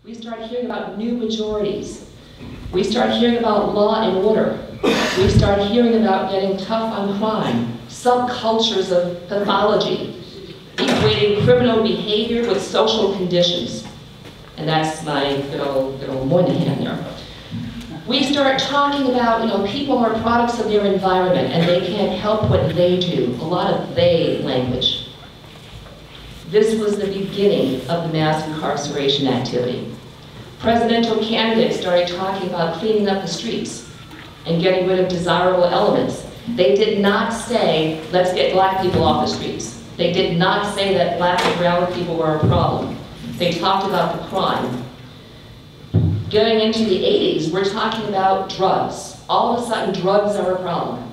We start hearing about new majorities. We start hearing about law and order. We start hearing about getting tough on crime, subcultures of pathology, equating criminal behavior with social conditions. And that's my good old Moynihan there. We start talking about, people are products of their environment and they can't help what they do. A lot of they language. This was the beginning of the mass incarceration activity. Presidential candidates started talking about cleaning up the streets and getting rid of desirable elements. They did not say, let's get black people off the streets. They did not say that black and brown people were a problem. They talked about the crime. Going into the 80s, we're talking about drugs. All of a sudden, drugs are a problem.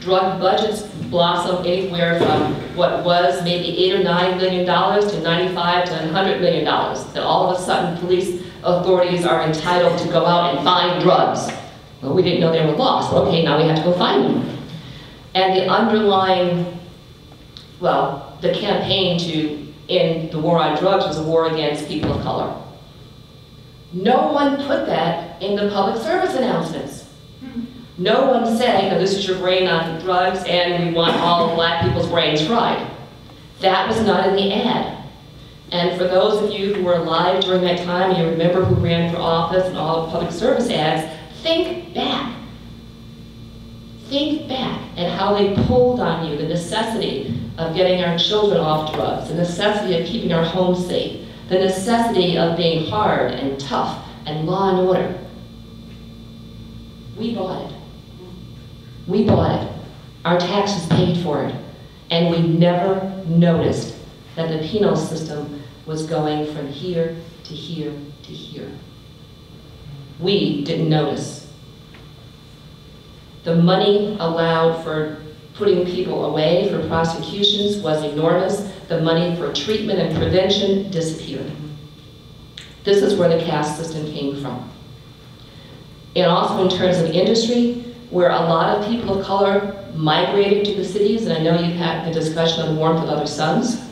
Drug budgets blossom anywhere from what was maybe $8 or $9 million to $95 to $100 million. That all of a sudden, police authorities are entitled to go out and find drugs. Well, we didn't know they were lost. Okay, now we have to go find them. And the underlying, the campaign to end the war on drugs was a war against people of color. No one put that in the public service announcements. No one said, this is your brain on drugs and we want all black people's brains fried. That was not in the ad. And for those of you who were alive during that time, you remember who ran for office and all the public service ads, think back. Think back at how they pulled on you the necessity of getting our children off drugs, the necessity of keeping our homes safe, the necessity of being hard and tough and law and order. We bought it. We bought it. Our taxes paid for it. And we never noticed that the penal system was going from here to here to here. We didn't notice. The money allowed for putting people away for prosecutions was enormous. The money for treatment and prevention disappeared. This is where the caste system came from. And also in terms of industry, where a lot of people of color migrated to the cities, and I know you've had the discussion on the warmth of other suns,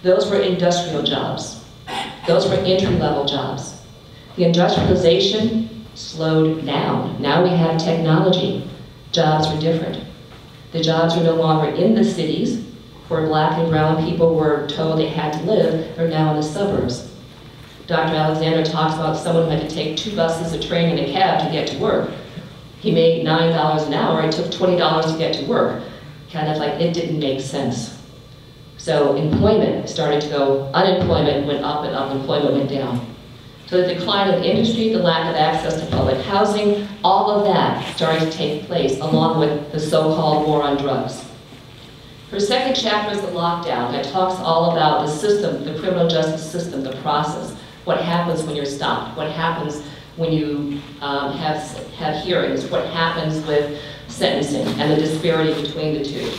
those were industrial jobs. Those were entry-level jobs. The industrialization slowed down. Now we have technology. Jobs are different. The jobs are no longer in the cities, where black and brown people were told they had to live. They're now in the suburbs. Dr. Alexander talks about someone who had to take 2 buses, a train, and a cab to get to work. He made $9 an hour, it took $20 to get to work. Kind of like, it didn't make sense. So employment started to go, unemployment went up and employment went down. So the decline of industry, the lack of access to public housing, all of that started to take place along with the so-called war on drugs. Her second chapter is the lockdown that talks all about the system, the criminal justice system, the process. What happens when you're stopped? What happens when you have hearings? What happens with sentencing and the disparity between the two?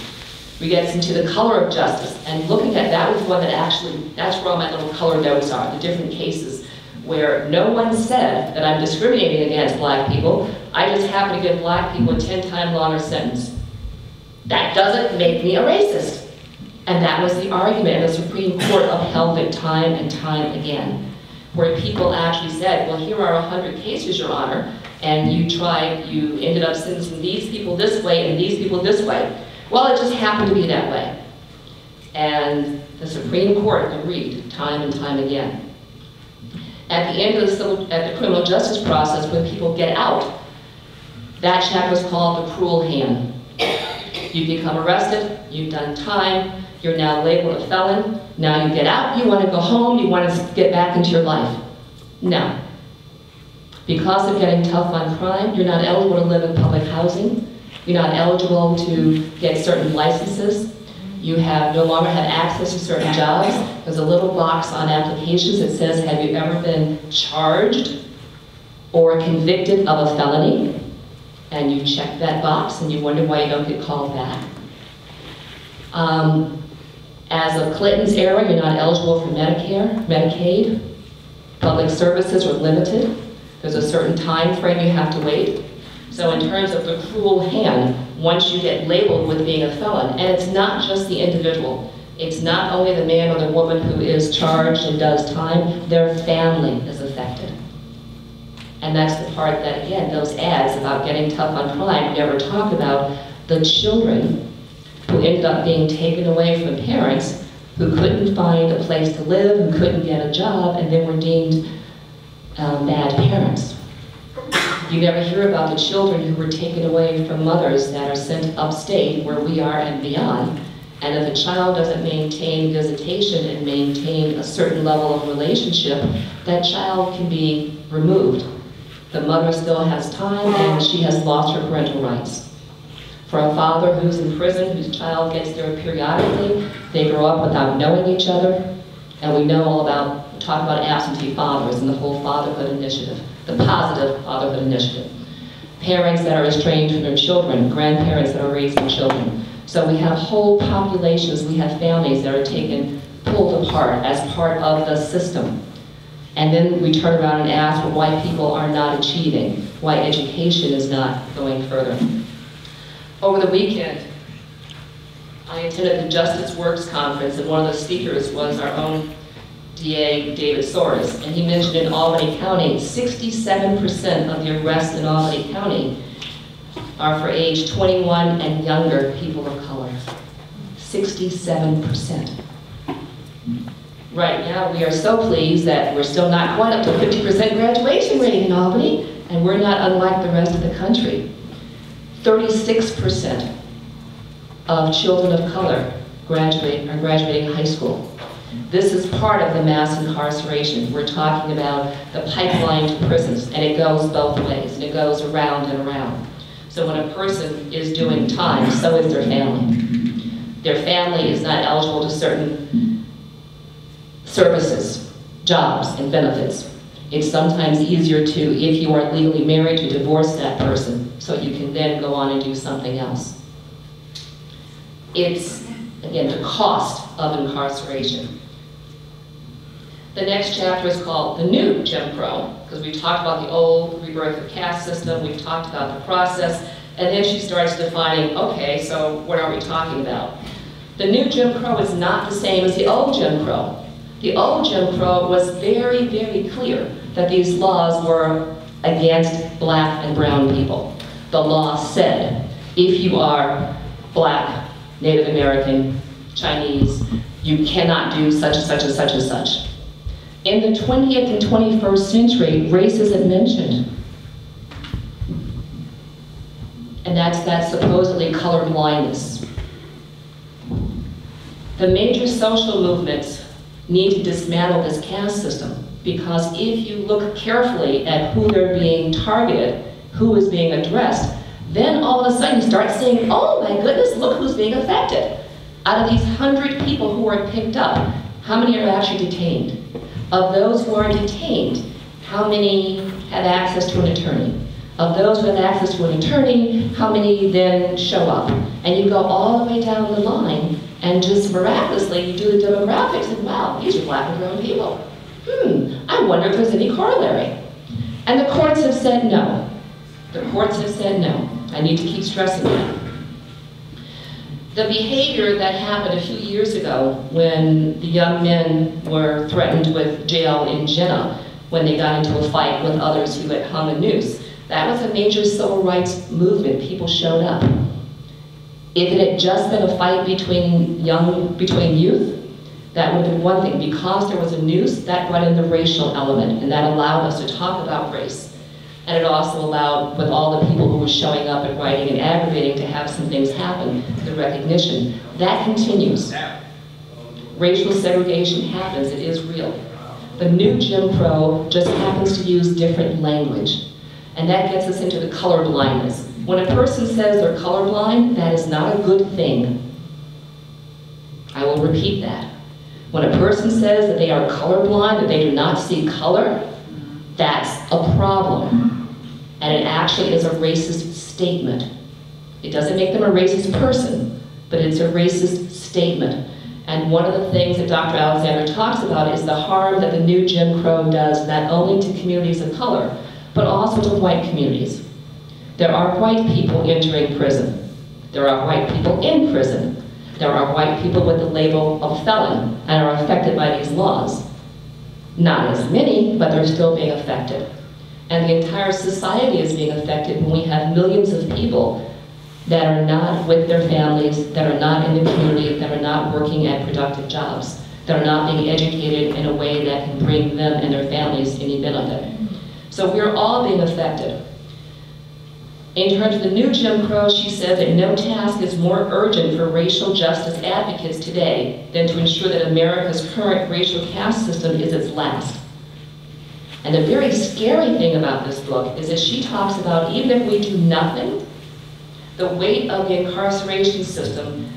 We get into the color of justice, and looking at that was one that actually, that's where all my little color notes are, the different cases where no one said that I'm discriminating against black people. I just happen to give black people a 10 times longer sentence. That doesn't make me a racist. And that was the argument, and the Supreme Court upheld it time and time again, where people actually said, well, here are 100 cases, Your Honor, and you ended up sentencing these people this way and these people this way. Well, it just happened to be that way. And the Supreme Court agreed time and time again. At the end of the criminal justice process, when people get out, that chapter is called the cruel hand. You become arrested, you've done time, you're now labeled a felon, now you get out, you want to go home, you want to get back into your life. No. Because of getting tough on crime, you're not eligible to live in public housing, you're not eligible to get certain licenses, you no longer have access to certain jobs. There's a little box on applications that says, have you ever been charged or convicted of a felony? And you check that box and you wonder why you don't get called back. As of Clinton's era, you're not eligible for Medicare, Medicaid. Public services are limited. There's a certain time frame you have to wait. So in terms of the cruel hand, once you get labeled with being a felon, and it's not just the individual. It's not only the man or the woman who is charged and does time, their family is affected. And that's the part that, again, those ads about getting tough on crime never talk about the children who ended up being taken away from parents who couldn't find a place to live, who couldn't get a job, and then were deemed bad parents. You never hear about the children who were taken away from mothers that are sent upstate, where we are and beyond. And if a child doesn't maintain visitation and maintain a certain level of relationship, that child can be removed. The mother still has time, and she has lost her parental rights. For a father who's in prison, whose child gets there periodically, they grow up without knowing each other, and we know all about, talk about absentee fathers and the whole fatherhood initiative, the positive fatherhood initiative. Parents that are estranged from their children, grandparents that are raising children. So we have whole populations, we have families that are taken, pulled apart as part of the system. And then we turn around and ask why people are not achieving, why education is not going further. Over the weekend, I attended the Justice Works Conference, and one of the speakers was our own DA, David Soros, and he mentioned in Albany County, 67% of the arrests in Albany County are for age 21 and younger people of color. 67%. Right now, we are so pleased that we're still not quite up to 50% graduation rate in Albany, and we're not unlike the rest of the country. 36% of children of color are graduating high school. This is part of the mass incarceration. We're talking about the pipeline to prisons, and it goes both ways, and it goes around and around. So when a person is doing time, so is their family. Their family is not eligible to certain services, jobs, and benefits. It's sometimes easier to, if you are legally married, to divorce that person so you can then go on and do something else. It's, again, the cost of incarceration. The next chapter is called The New Jim Crow, because we talked about the old rebirth of caste system, we've talked about the process, and then she starts defining, okay, so what are we talking about? The new Jim Crow is not the same as the old Jim Crow. The old Jim Crow was very, very clear that these laws were against black and brown people. The law said, if you are black, Native American, Chinese, you cannot do such and such and such and such. In the 20th and 21st century, race isn't mentioned. And that's that supposedly color blindness. The major social movements need to dismantle this caste system, because if you look carefully at who they're being targeted, who is being addressed, then all of a sudden you start saying, oh my goodness, look who's being affected. Out of these 100 people who are picked up, how many are actually detained? Of those who are detained, how many have access to an attorney? Of those who have access to an attorney, how many then show up? And you go all the way down the line, and just miraculously you do the demographics, and wow, these are black and brown people. I wonder if there's any corollary. And the courts have said no. The courts have said no. I need to keep stressing that. The behavior that happened a few years ago when the young men were threatened with jail in Jena when they got into a fight with others who had hung a noose, that was a major civil rights movement. People showed up. If it had just been a fight between youth, that would have been one thing. Because there was a noose, that brought in the racial element, and that allowed us to talk about race. And it also allowed, with all the people who were showing up and writing and aggravating, to have some things happen, the recognition. That continues. Racial segregation happens, it is real. The new Jim Crow just happens to use different language. And that gets us into the color blindness. When a person says they're colorblind, that is not a good thing. I will repeat that. When a person says that they are colorblind, that they do not see color, that's a problem. And it actually is a racist statement. It doesn't make them a racist person, but it's a racist statement. And one of the things that Dr. Alexander talks about is the harm that the new Jim Crow does not only to communities of color, but also to white communities. There are white people entering prison. There are white people in prison. There are white people with the label of felon and are affected by these laws. Not as many, but they're still being affected. And the entire society is being affected when we have millions of people that are not with their families, that are not in the community, that are not working at productive jobs, that are not being educated in a way that can bring them and their families any benefit. So we're all being affected. In terms of the new Jim Crow, she said that no task is more urgent for racial justice advocates today than to ensure that America's current racial caste system is its last. And the very scary thing about this book is that she talks about even if we do nothing, the weight of the incarceration system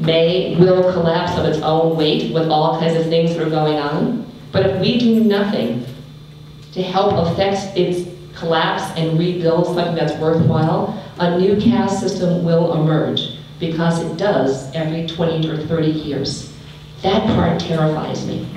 will collapse of its own weight with all kinds of things that are going on. But if we do nothing to help affect its collapse and rebuild something that's worthwhile, a new caste system will emerge, because it does every 20 or 30 years. That part terrifies me.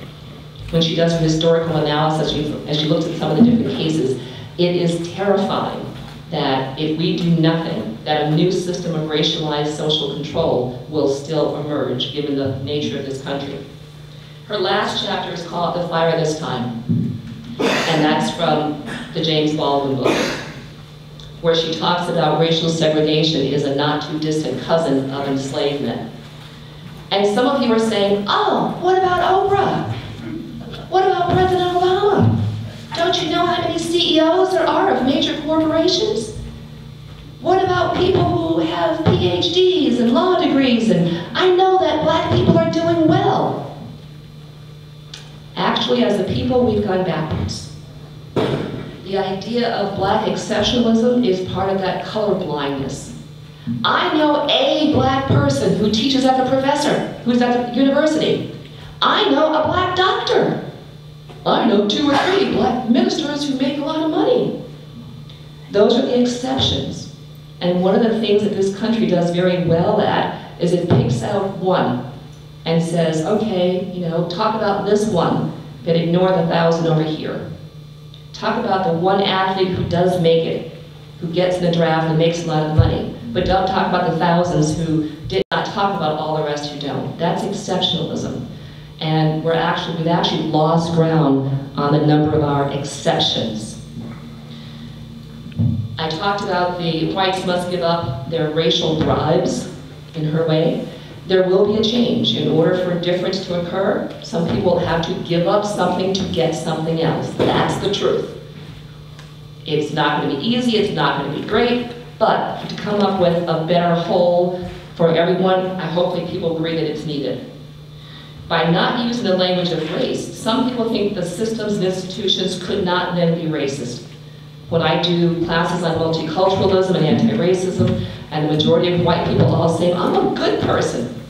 When she does her historical analysis, as she looks at some of the different cases, it is terrifying that if we do nothing, that a new system of racialized social control will still emerge, given the nature of this country. Her last chapter is called The Fire This Time, and that's from the James Baldwin book, where she talks about racial segregation is a not too distant cousin of enslavement. And some of you are saying, oh, what about Oprah? What about President Obama? Don't you know how many CEOs there are of major corporations? What about people who have PhDs and law degrees? And I know that black people are doing well. Actually, as a people, we've gone backwards. The idea of black exceptionalism is part of that color blindness. I know a black person who teaches as a professor, who's at the university. I know a black doctor. I know 2 or 3 black ministers who make a lot of money. Those are the exceptions. And one of the things that this country does very well at is it picks out one and says, okay, talk about this one, but ignore the 1,000 over here. Talk about the one athlete who does make it, who gets in the draft and makes a lot of money, but don't talk about the thousands who did not talk about all the rest who don't. That's exceptionalism. And we've actually lost ground on the number of our exceptions. I talked about the whites must give up their racial bribes in her way. There will be a change. In order for a difference to occur, some people have to give up something to get something else. That's the truth. It's not going to be easy, it's not going to be great, but to come up with a better whole for everyone, hopefully people agree that it's needed. By not using the language of race, some people think the systems and institutions could not then be racist. When I do classes on multiculturalism and anti-racism, and the majority of white people all say, I'm a good person.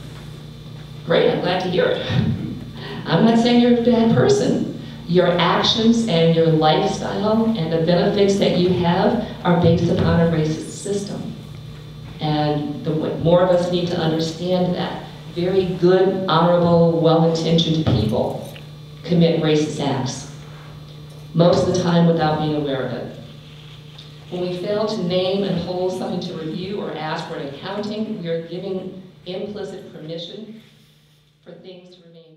Great, I'm glad to hear it. I'm not saying you're a bad person. Your actions and your lifestyle and the benefits that you have are based upon a racist system. And more of us need to understand that. Very good, honorable, well-intentioned people commit racist acts, most of the time without being aware of it. When we fail to name and hold something to review or ask for an accounting, we are giving implicit permission for things to remain